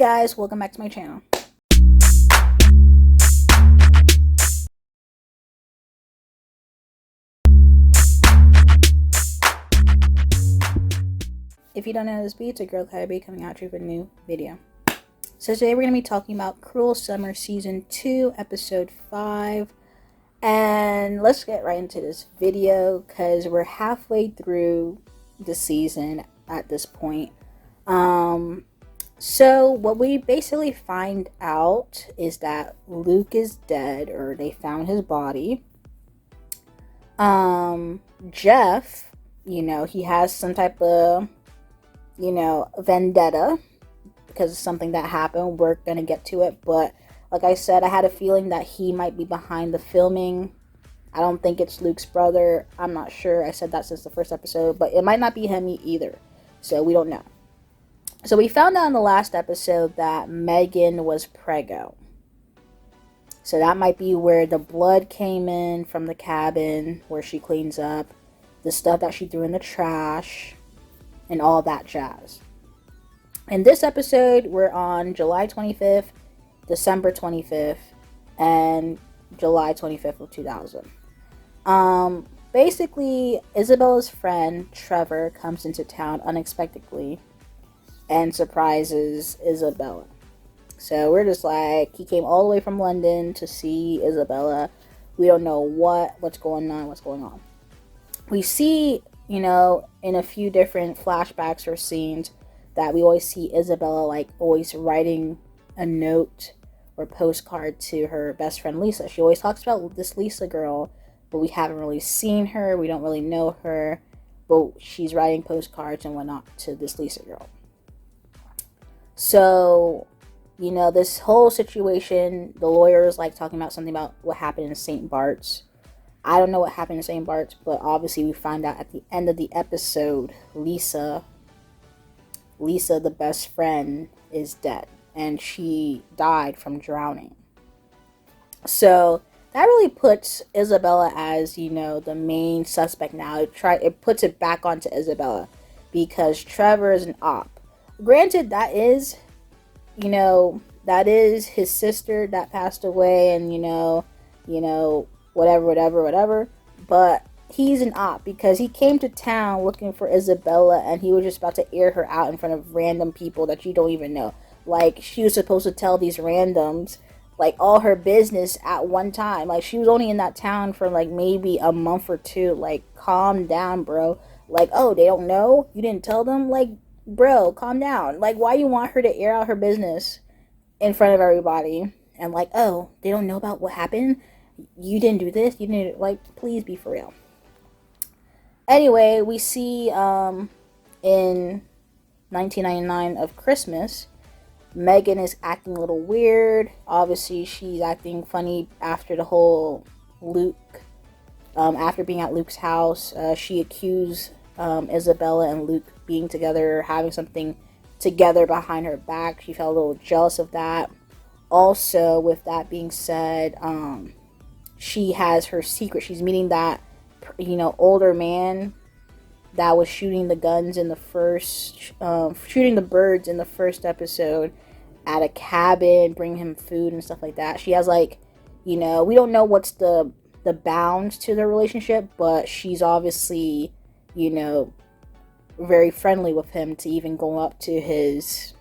guys, welcome back to my channel. If you don't know this beat, it's a girl KylerB coming at you with a new video. So today we're going to be talking about Cruel Summer Season 2, Episode 5. And let's get right into this video because we're halfway through the season at this point. So what we basically find out is that Luke is dead, or they found his body. Jeff, he has some type of, vendetta because of something that happened. We're gonna get to it, but like I said, I had a feeling that he might be behind the filming. I don't think it's Luke's brother. I'm not sure. I said that since the first episode, but it might not be him either. So we don't know. So we found out in the last episode that Megan was preggo. So that might be where the blood came in from the cabin, where she cleans up the stuff that she threw in the trash and all that jazz. In this episode, we're on July 25th, December 25th, and July 25th of 2000. Basically, Isabella's friend, Trevor, comes into town unexpectedly and surprises Isabella. So we're just like, he came all the way from London to see Isabella. We don't know what's going on. We see, in a few different flashbacks or scenes that we always see Isabella, like, always writing a note or postcard to her best friend Lisa. She always talks about this Lisa girl, but we haven't really seen her. We don't really know her, but she's writing postcards and whatnot to this Lisa girl. So, this whole situation, the lawyer is like talking about something about what happened in St. Bart's. I don't know what happened in St. Bart's, but obviously we find out at the end of the episode, Lisa, the best friend, is dead. And she died from drowning. So that really puts Isabella as, the main suspect now. It puts it back onto Isabella because Trevor is an op. Granted, that is his sister that passed away, and whatever. But he's an op because he came to town looking for Isabella, and he was just about to air her out in front of random people that you don't even know. Like, she was supposed to tell these randoms, like, all her business at one time. Like, she was only in that town for, like, maybe a month or two. Like, calm down, bro. Like, oh, they don't know? You didn't tell them? Like, bro, calm down. Like, why you want her to air out her business in front of everybody? And, like, oh, they don't know about what happened? You didn't do this? You didn't, like, please be for real. Anyway, we see, in 1999 of Christmas, Megan is acting a little weird. Obviously, she's acting funny after the whole Luke, after being at Luke's house. She accused Isabella and Luke being together, having something together behind her back. She felt a little jealous of that. Also, with that being said, she has her secret. She's meeting that, older man that was shooting the guns in the first, shooting the birds in the first episode at a cabin, bring him food and stuff like that. She has, like, we don't know what's the bounds to their relationship, but she's obviously, very friendly with him to even go up to his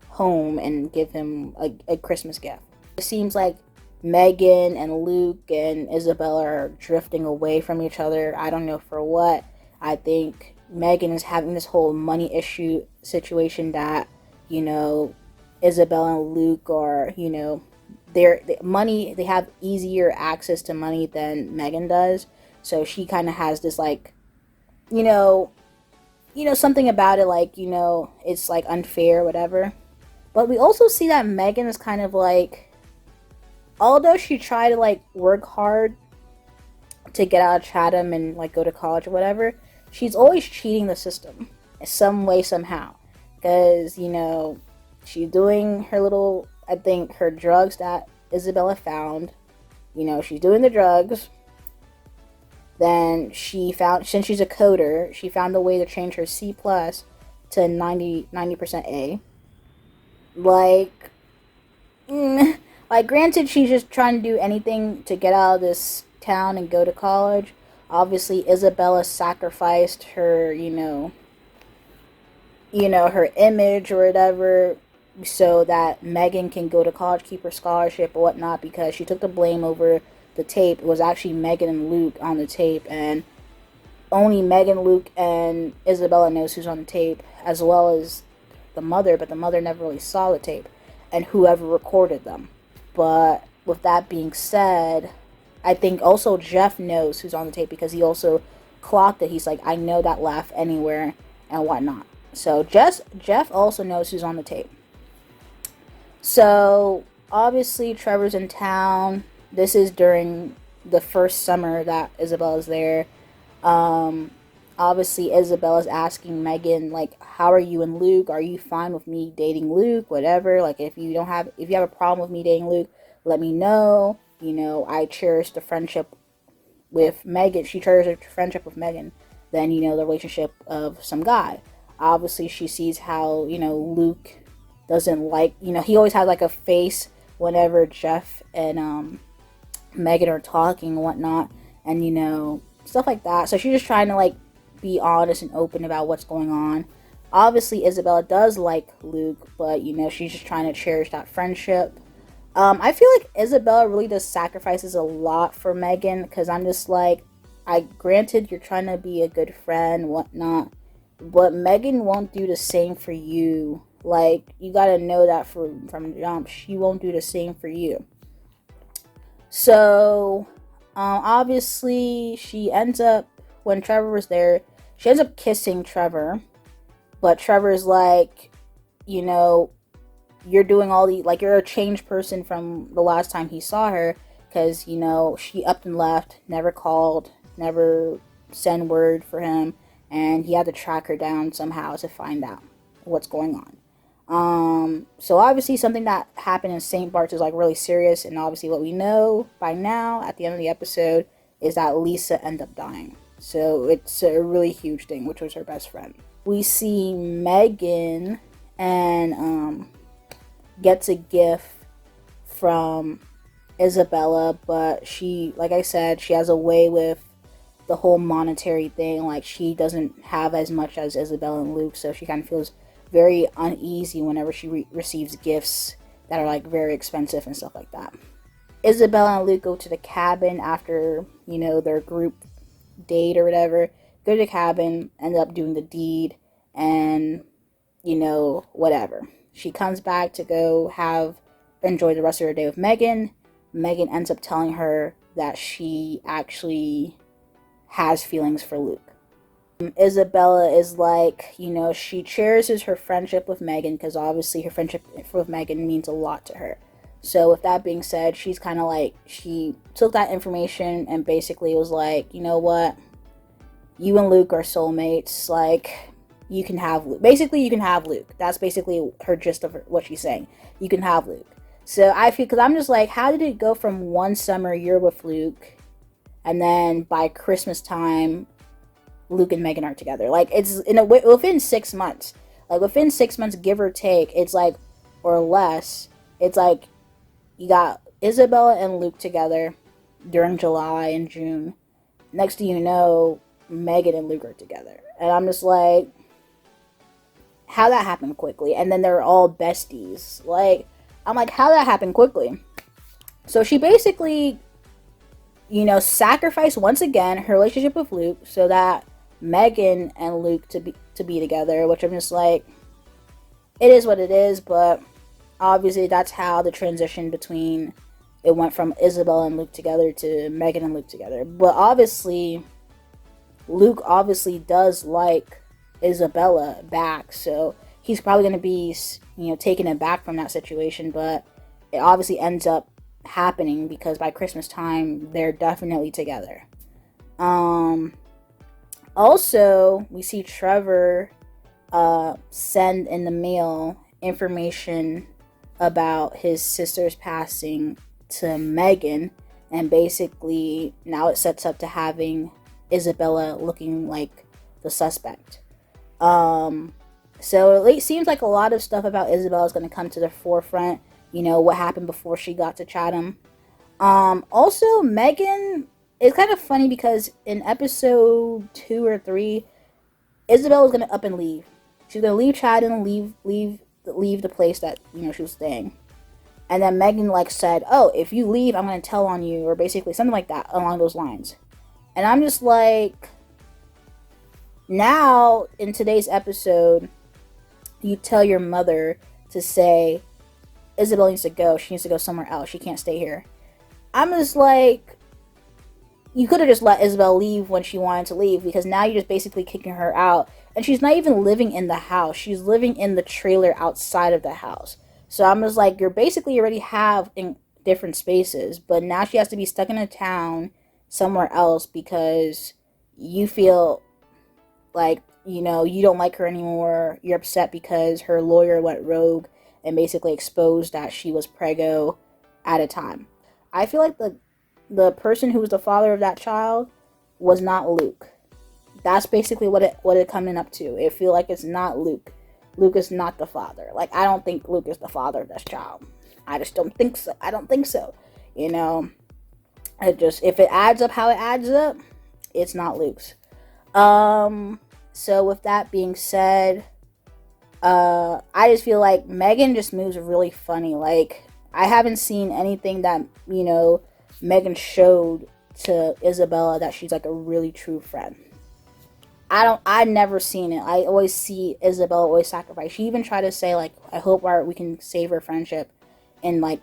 home and give him a Christmas gift. It seems like Megan and Luke and Isabella are drifting away from each other. I don't know for what. I think Megan is having this whole money issue situation that, Isabella and Luke are, they have easier access to money than Megan does. So she kind of has this, like, something about it, like, it's, like, unfair, whatever. But we also see that Megan is kind of, like, although she tried to, like, work hard to get out of Chatham and, like, go to college or whatever, she's always cheating the system in some way, somehow. Because, she's doing her little, I think, her drugs that Isabella found. She's doing the drugs. Then since she's a coder, she found a way to change her C+ to 90% A. Like, like, granted, she's just trying to do anything to get out of this town and go to college. Obviously, Isabella sacrificed her, her image or whatever, so that Megan can go to college, keep her scholarship or whatnot, because she took the blame over the tape. It was actually Megan and Luke on the tape, and only Megan, Luke, and Isabella knows who's on the tape, as well as the mother, but the mother never really saw the tape, and whoever recorded them. But with that being said, I think also Jeff knows who's on the tape because he also clocked it. He's like, I know that laugh anywhere and whatnot. So Jeff also knows who's on the tape. So obviously Trevor's in town. This is during the first summer that Isabella's there. Um, Obviously Isabella's asking Megan, like, how are you and Luke? Are you fine with me dating Luke? Whatever. Like, if you have a problem with me dating Luke, let me know. I cherish the friendship with Megan. She cherishes her friendship with Megan than, the relationship of some guy. Obviously she sees how, Luke doesn't like, he always has like a face whenever Jeff and Megan are talking and whatnot, and stuff like that. So she's just trying to like be honest and open about what's going on. Obviously Isabella does like Luke, but she's just trying to cherish that friendship. I feel like Isabella really does sacrifices a lot for Megan, because I'm just like, I granted you're trying to be a good friend, whatnot, but Megan won't do the same for you. Like, you gotta know that from the jump, she won't do the same for you. So, obviously, she ends up, when Trevor was there, she ends up kissing Trevor, but Trevor's like, you know, you're doing all the, like, you're a changed person from the last time he saw her, because, she upped and left, never called, never sent word for him, and he had to track her down somehow to find out what's going on. So obviously something that happened in St. Bart's is, like, really serious, and obviously what we know by now, at the end of the episode, is that Lisa ended up dying. So it's a really huge thing, which was her best friend. We see Megan and, gets a gift from Isabella, but she, like I said, she has a way with the whole monetary thing. Like, she doesn't have as much as Isabella and Luke, so she kind of feels very uneasy whenever she receives gifts that are, like, very expensive and stuff like that. Isabella and Luke go to the cabin after, their group date or whatever. Go to the cabin, end up doing the deed, and, whatever. She comes back to go enjoy the rest of her day with Megan. Megan ends up telling her that she actually has feelings for Luke. Isabella is like, she cherishes her friendship with Megan, because obviously her friendship with Megan means a lot to her. So with that being said, she's kind of like, she took that information and basically was like, you know what? You and Luke are soulmates. Like, you can have Luke. Basically, you can have Luke. That's basically her gist of what she's saying. You can have Luke. So I feel, because I'm just like, how did it go from one summer you're with Luke, and then by Christmas time, Luke and Megan are together? Like, it's within 6 months. Like, within 6 months, give or take, it's like, or less, it's like, you got Isabella and Luke together during July and June. Next thing you know, Megan and Luke are together. And I'm just like, how that happened quickly? And then they're all besties. Like, I'm like, how that happened quickly? So she basically, sacrificed once again her relationship with Luke so that Megan and Luke to be together, which I'm just like, it is what it is. But obviously that's how the transition between, it went from Isabella and Luke together to Megan and Luke together. But obviously Luke obviously does like Isabella back, so he's probably going to be, taken aback from that situation. But it obviously ends up happening because by Christmas time they're definitely together. Also, we see Trevor send in the mail information about his sister's passing to Megan, and basically now it sets up to having Isabella looking like the suspect. So it seems like a lot of stuff about Isabel is going to come to the forefront. You know, what happened before she got to Chatham. Also, Megan, it's kind of funny because in episode 2 or 3, Isabel was going to up and leave. She was going to leave Chatham, leave the place that, you know, she was staying. And then Megan, like, said, oh, if you leave, I'm going to tell on you, or basically something like that along those lines. And I'm just like, now, in today's episode, you tell your mother to say, Isabel needs to go. She needs to go somewhere else. She can't stay here. I'm just like, you could have just let Isabel leave when she wanted to leave, because now you're just basically kicking her out. And she's not even living in the house. She's living in the trailer outside of the house. So I'm just like, you're basically already have in different spaces, but now she has to be stuck in a town somewhere else because you feel like, you know, you don't like her anymore. You're upset because her lawyer went rogue and basically exposed that she was preggo at a time. I feel like the person who was the father of that child was not Luke. That's basically what it coming up to. It feel like it's not Luke. Luke is not the father. Like, I don't think Luke is the father of this child. I just don't think so. I don't think so. You know, if it adds up how it adds up, it's not Luke's. So with that being said, I just feel like Megan just moves really funny. Like, I haven't seen anything that, you know, Megan showed to Isabella that she's like a really true friend. I never seen it. I always see Isabella always sacrifice. She even tried to say, like, I hope we can save her friendship in, like,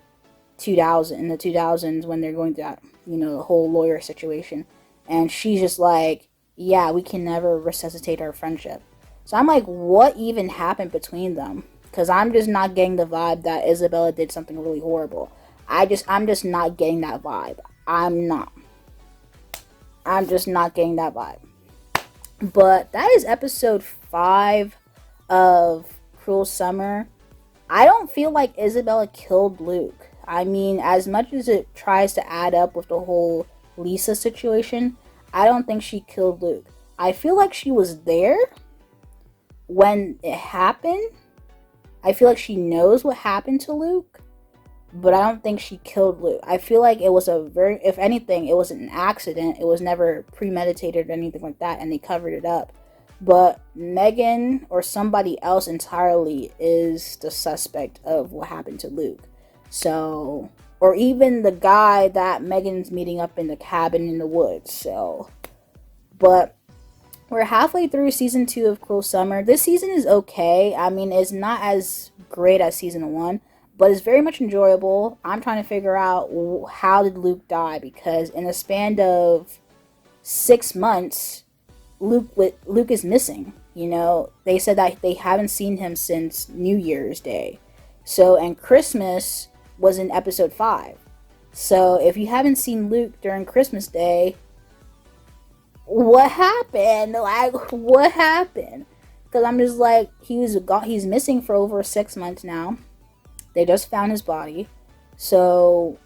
in the 2000s when they're going through that, you know, the whole lawyer situation. And she's just like, yeah, we can never resuscitate our friendship. So I'm like, what even happened between them? Because I'm just not getting the vibe that Isabella did something really horrible. I'm just not getting that vibe. I'm just not getting that vibe. But that is episode 5 of Cruel Summer. I don't feel like Isabella killed Luke. I mean, as much as it tries to add up with the whole Lisa situation, I don't think she killed Luke. I feel like she was there when it happened. I feel like she knows what happened to Luke, but I don't think she killed Luke. I feel like it was if anything, it was an accident. It was never premeditated or anything like that, and they covered it up. But Megan or somebody else entirely is the suspect of what happened to Luke. So, or even the guy that Megan's meeting up in the cabin in the woods. So, but we're halfway through season 2 of Cruel Summer. This season is okay. I mean, it's not as great as season 1, but it's very much enjoyable. I'm trying to figure out how did Luke die, because in a span of 6 months, Luke is missing. You know, they said that they haven't seen him since New Year's Day. So, and Christmas was in episode 5. So, if you haven't seen Luke during Christmas Day, what happened? Like, what happened? Because I'm just like, he's missing for over 6 months now. They just found his body. So,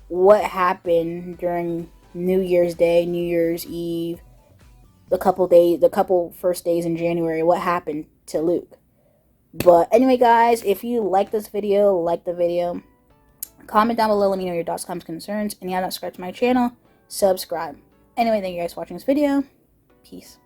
what happened during New Year's Day, New Year's Eve, the couple first days in January? What happened to Luke? But anyway, guys, if you like this video, like the video, comment down below, let me know your thoughts, comments, concerns, and if you haven't subscribed to my channel, subscribe. Anyway, thank you guys for watching this video. Peace.